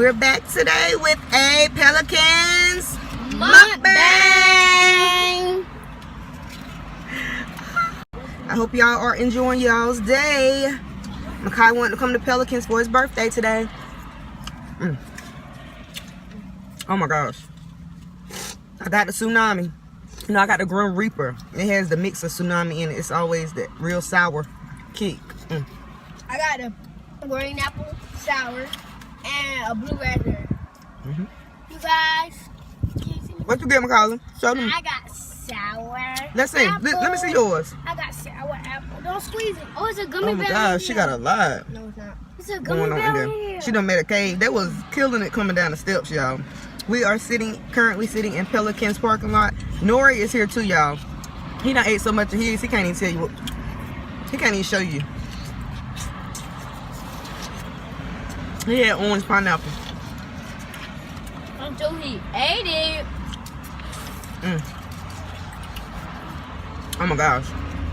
We're back today with a Pelicans Mookbang. I hope y'all are enjoying y'all's day. Makai wanted to come to Pelicans for his birthday today. Oh my gosh. I got the tsunami. You know, I got the Grim Reaper. It has the mix of tsunami in it. It's always that real sour kick. I got a green apple sour and a blue raspberry. You guys, What you get, Macaulay? Show them. I got sour. Let's see. Apple. Let me see yours. I got sour apple. Don't squeeze it. Oh, it's a gummy Oh my bear. gosh, she got a lot No, it's not. It's a gummy going on bear in in there. here. She done made a cave. They was killing it coming down the steps, y'all. We are currently sitting in Pelicans parking lot. Nori is here too, y'all. He done ate so much of his, he can't even tell you what. He can't even show you. He had orange pineapple. Until he ate it. Oh my gosh.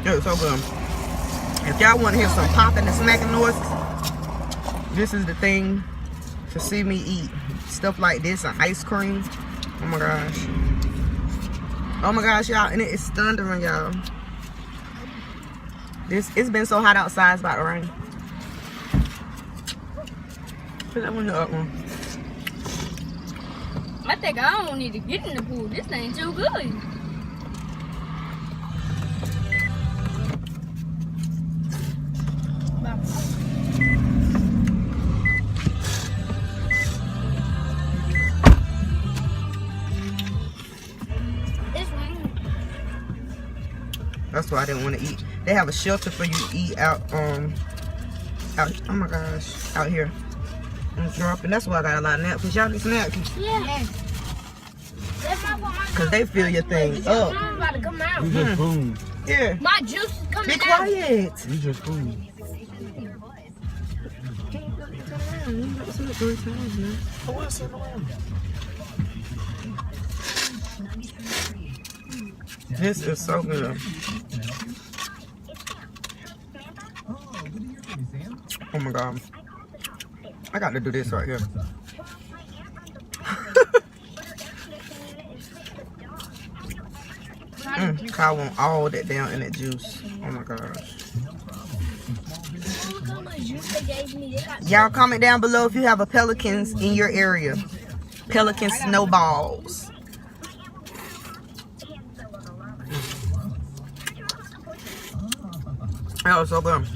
It was so good. If y'all want to hear some popping and smacking noises, this is the thing to see me eat. Stuff like this and ice cream. Oh my gosh. Oh my gosh, y'all. And it's thundering, y'all. It's been so hot outside, it's about to rain. Put that one up one. I think I don't need to get in the pool. This thing too good. That's why I didn't want to eat. They have a shelter for you to eat out, oh my gosh, out here. I'm dropping. That's why I got a lot of napkins. Y'all need some napkins? Yeah. Because they fill your thing up. I'm about to come out. You just food. Yeah. My juice is coming Be out. quiet. You just food. This is so good. Oh my god. I got to do this right here. Kyle want all that down in that juice. Oh my gosh. Look how much juice they gave me. They got Y'all comment down below if you have a Pelicans in your area. Pelican snowballs. That was so good.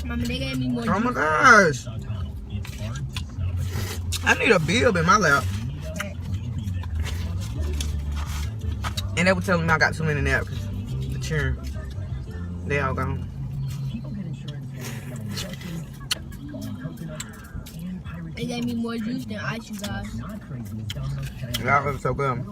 Mama, they gave me more Oh juice. my gosh. I need a bib in my lap. And they were telling me I got too many napkins. The churn. They all gone. They gave me more juice than ice, you guys. That was so good.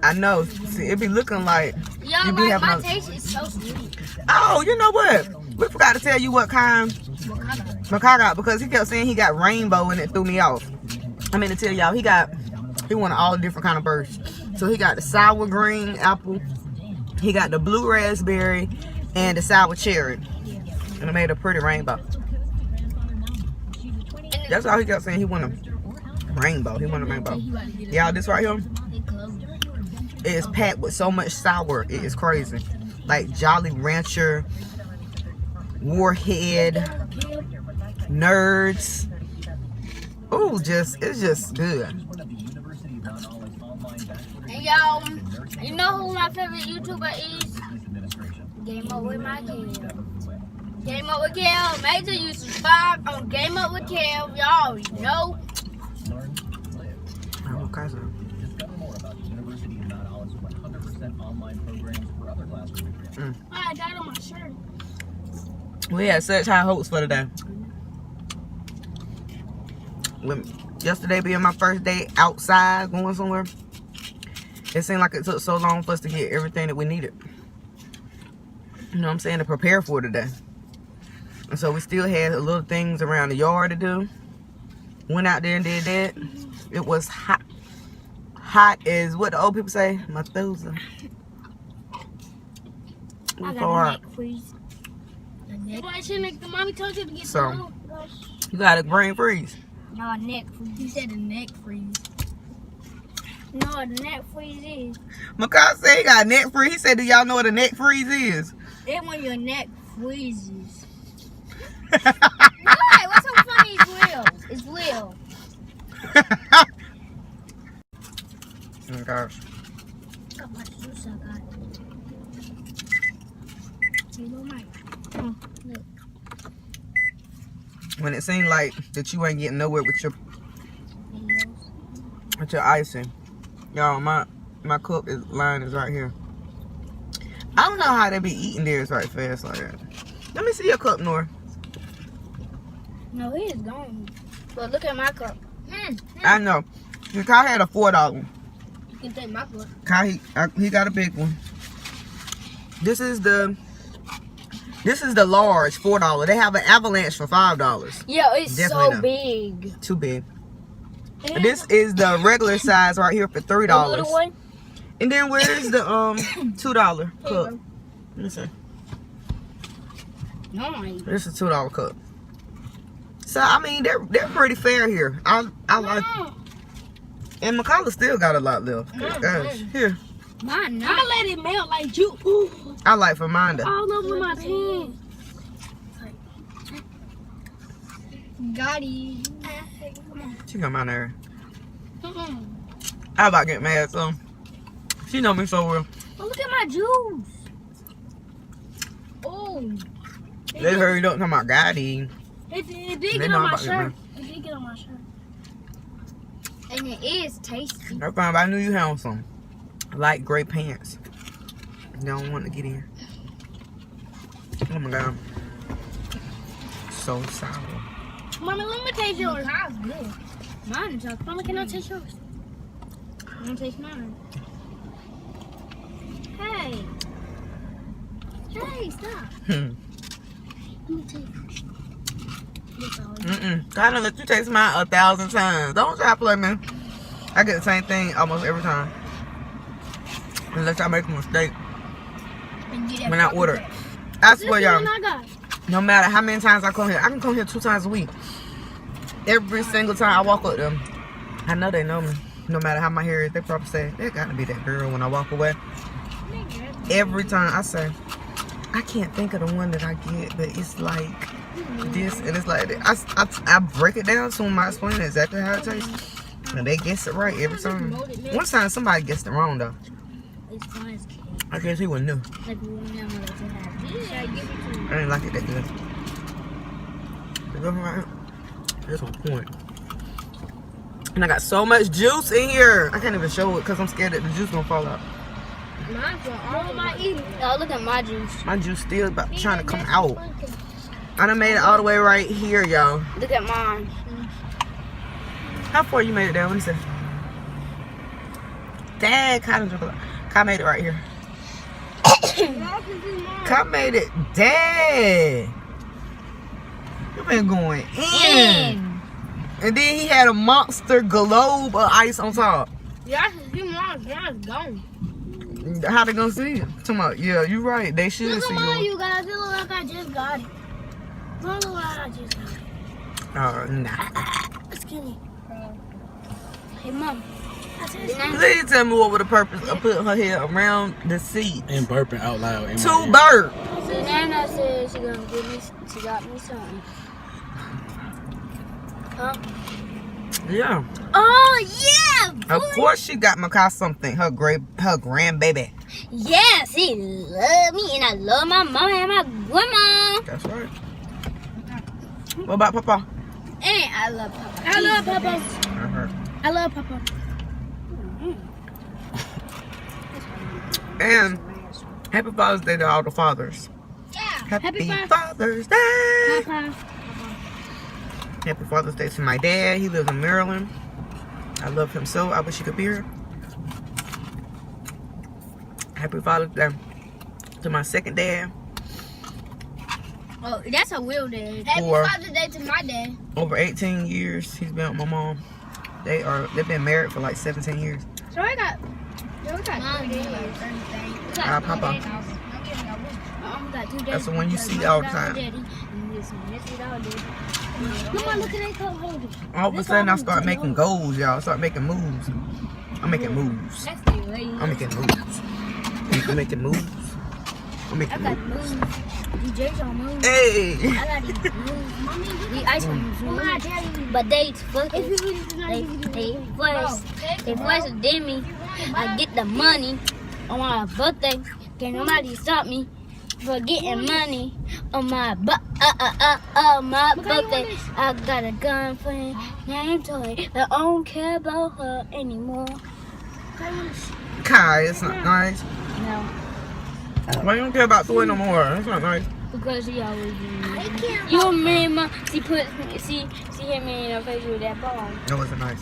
I know. See, it be looking like Y'all you be like having my a... taste is so sweet. Oh, you know what? We forgot to tell you what kind Makai got, because he kept saying he got rainbow and it threw me off. I mean to tell y'all, he wanted all different kind of bursts. So he got the sour green apple, he got the blue raspberry, and the sour cherry. And it made a pretty rainbow. That's all he kept saying. He wanted a rainbow. He wanted a rainbow. Y'all, this right here, it is packed with so much sour. It is crazy. Like Jolly Rancher, Warhead, Nerds. Ooh, it's just good. And y'all, you know who my favorite YouTuber is? Game Up With My Kev. Game Up With Kev. Make sure you subscribe on Game Up With Kev. Y'all already know. I got it on my shirt. We had such high hopes for today. Yesterday being my first day outside going somewhere, it seemed like it took so long for us to get everything that we needed. You know what I'm saying? To prepare for today. And so we still had little things around the yard to do. Went out there and did that. It was hot. Hot as what the old people say, Methuselah. I so got a hard. neck freeze. A neck. Why shouldn't the mommy told you to get So you got a brain freeze. No, a neck freeze. You said a neck freeze. No, a neck freeze is. Makai said he got a neck freeze. He said, do y'all know what a neck freeze is? It's when your neck freezes. Why? What's so funny? It's real. It's real. Oh gosh. Look how much juice I got. You know, Mike. Oh, look. When it seemed like that you ain't getting nowhere with your icing. Y'all, my cup line is right here. I don't know how they be eating theirs right fast like that. Let me see your cup, Nora. No, he is gone. But look at my cup. I know. Kai had a $4. You can take my cup. Kai, he got a big one. This is the large $4. They have an avalanche for $5. Yeah, it's Definitely so not. big. Too big. This is the regular size right here for $3. The little one? And then where's the $2 cup? Let me see. No, This is a $2 cup. So I mean they're pretty fair here. I like. And McCullough still got a lot left. Gosh, here. mine not. I'm gonna let it melt like you. Ooh. I like for mine to. All over my pants. Got it. She got my nerve. I about to get mad, so she know me so well. Oh, look at my juice. Oh. They hurried up talking about God eating. It did They get know on my about it, shirt. man. It did get on my shirt. And it is tasty. I found I knew you had some light gray pants. You don't want to get in. Oh my God. So sour. Mama, let me taste yours. Mine's good. Mine is good. Mama, can I taste yours? I want to taste mine. Hey. Hey, stop. Let me taste. Kind of let you taste mine 1,000 times. Don't try to play me. I get the same thing almost every time. Unless I make a mistake when I order. I swear, y'all. No matter how many times I come here, I can come here 2 times a week. Every single time I walk up them, I know they know me. No matter how my hair is, they probably say, there gotta be that girl when I walk away. Every time I say, I can't think of the one that I get, but it's like this and it's like that. I break it down to them, I explain exactly how it tastes. And they guess it right every time. One time somebody guessed it wrong though. I guess he was new. I didn't like it that good. That's on point. And I got so much juice in here. I can't even show it because I'm scared that the juice gonna fall out. Mine's all my eating. Oh, look at my juice. My juice still about trying to come out. I done made it all the way right here, y'all. Look at mine. How far you made it down? Let me see. Dad, Kai made it right here. Kai made it. Dad. You been going in. And then he had a monster globe of ice on top. Yeah, I can see mine's gone. How they gonna see it? Yeah, you right. They should look see at mine, you. You guys. It look like I just got it. Look like I just got it. Nah. It's skinny. Hey, Mom. Please tell me what was the purpose of putting her head around the seat. And burping out loud. In 2 my ear. burps. So Nana said she gonna give me. She got me something. Huh? Yeah. Oh yeah. Of course she got Makai something. Her grandbaby. Yes, he love me and I love my mama and my grandma. That's right. What about Papa? And I love Papa. I love Papa. I love Papa. And happy Father's Day to all the fathers. Yeah. Happy Father's Day. Papa. Happy Father's Day to my dad. He lives in Maryland. I love him so. I wish he could be here. Happy Father's Day to my second dad. Oh, that's a real dad. Happy Father's Day to my dad. Over 18 years he's been with my mom. They've been married for like 17 years. So we got 30 days. Papa. That's the one you see all the time. Mama, look at that cup holder. All of a sudden, I start making goals, y'all. I start making moves. I'm making moves. That's the way. I'm making moves. I'm making moves. I'm making I got moves. moves. DJ's on moves. Hey! I got these moves. Mommy, the ice cream moves. But they fucking. They first did me. I get the money on my birthday. Can nobody stop me for getting money on my my birthday? I got a girlfriend named Toy, but I don't care about her anymore. Kai, it's not nice. No, Why you don't care about Toy no more? That's not nice. because he always do. You remember she hit me in the face with that ball. That wasn't nice.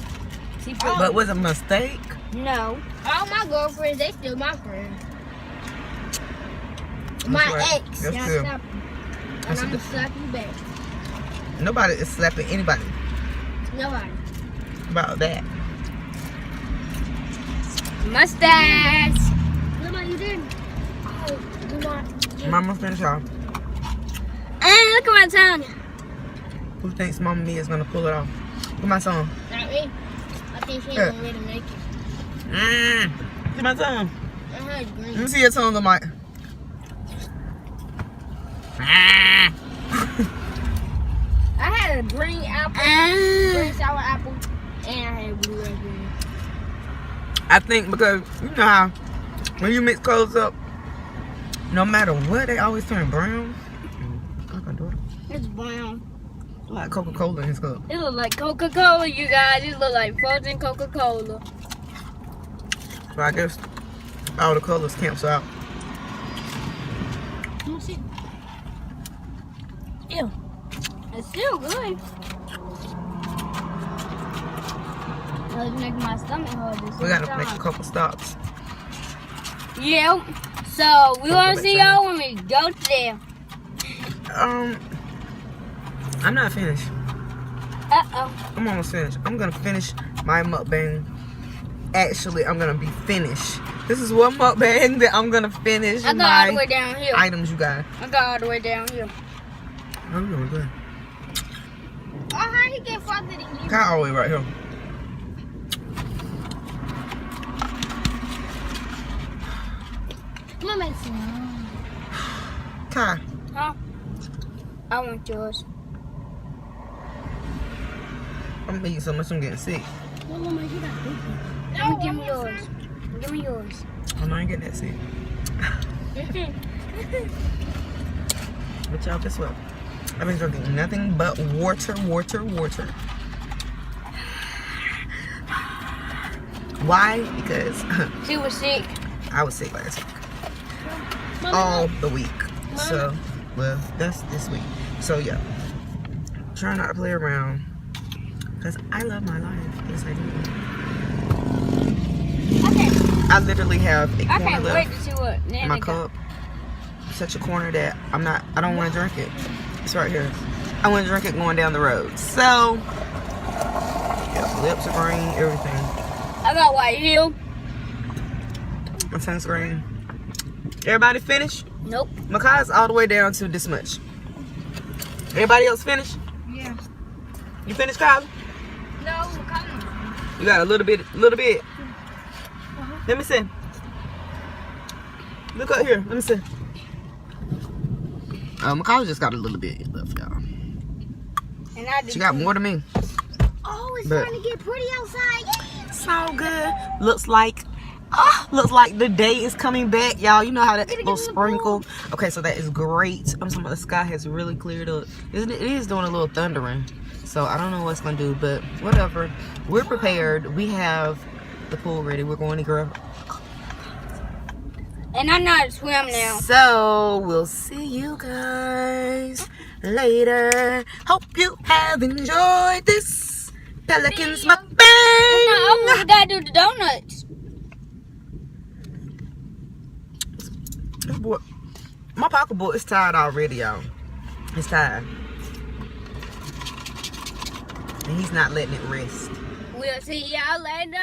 She put, But was it a mistake? no. All my girlfriends, they still my friends. That's My right. ex, That's y'all true. slap me. And That's I'm a gonna slap you back. Nobody is slapping anybody Nobody. about that. Mustache. Mama, you didn't. Oh, do not. Mama finish off. And look at my tongue. Who thinks Mama Mia is gonna pull it off? Look at my son. Not me. I think she ain't gonna let him make it. Look at my tongue. I heard Let green. me see your tongue, the mic. I had a green apple, green sour apple, and I had blue and green. I think because you know how when you mix colors up, no matter what, they always turn brown. I can do it. It's brown. Like Coca-Cola in his cup. It look like Coca-Cola, you guys. It look like frozen Coca-Cola. So I guess all the colors cancel out. Let me see. Ew. It's still good. It's making my stomach hurt. We gotta make a couple stops. Yeah. So we gonna see y'all when we go there. I'm not finished. Uh-oh. I'm almost finished. I'm gonna finish my mukbang. Actually, I'm gonna be finished. This is one mukbang that I'm gonna finish. I got all the way down here. Items you got. I got all the way down here. I'm doing good. Oh, how he get farther than you? Kai all the way right here. Come on, make some. Kai. Huh? I want yours. I'm eating so much I'm getting sick. Mama, you got bacon. Give me yours. Give me yours. I'm not getting that sick. But y'all, guess what? I've been drinking nothing but water. Why? Because She was sick. I was sick last week. All the week. So, well, that's this week. So, yeah. Try not to play around. Because I love my life. Yes, I do. Okay. I literally have a I corner can't wait left to see what in Nana my got. cup. Such a corner that I don't want to drink it. It's right here. I want to drink it going down the road. So, yeah, lips are green, everything. I got white heel. My sunscreen. Everybody finished? Nope. Makai's all the way down to this much. Everybody else finished? Yeah. You finished, Kylie? No, come on. You got a little bit. Let me see. Look up here. Let me see. Makai just got a little bit left, y'all. And I did She got too. more than me. Oh, it's But- starting to get pretty outside. So good. Looks like the day is coming back, y'all. You know how that little sprinkle. Okay, so that is great. I'm talking about the sky has really cleared up. It is doing a little thundering. So I don't know what it's gonna do, but whatever. We're prepared. We have the pool ready. We're going to grab. And I know how to swim now. So we'll see you guys later. Hope you have enjoyed this Pelicans No, mukbang. we gotta do the donuts. This boy, my pocketbook is tired already, y'all. It's tired. And he's not letting it rest. We'll see y'all later.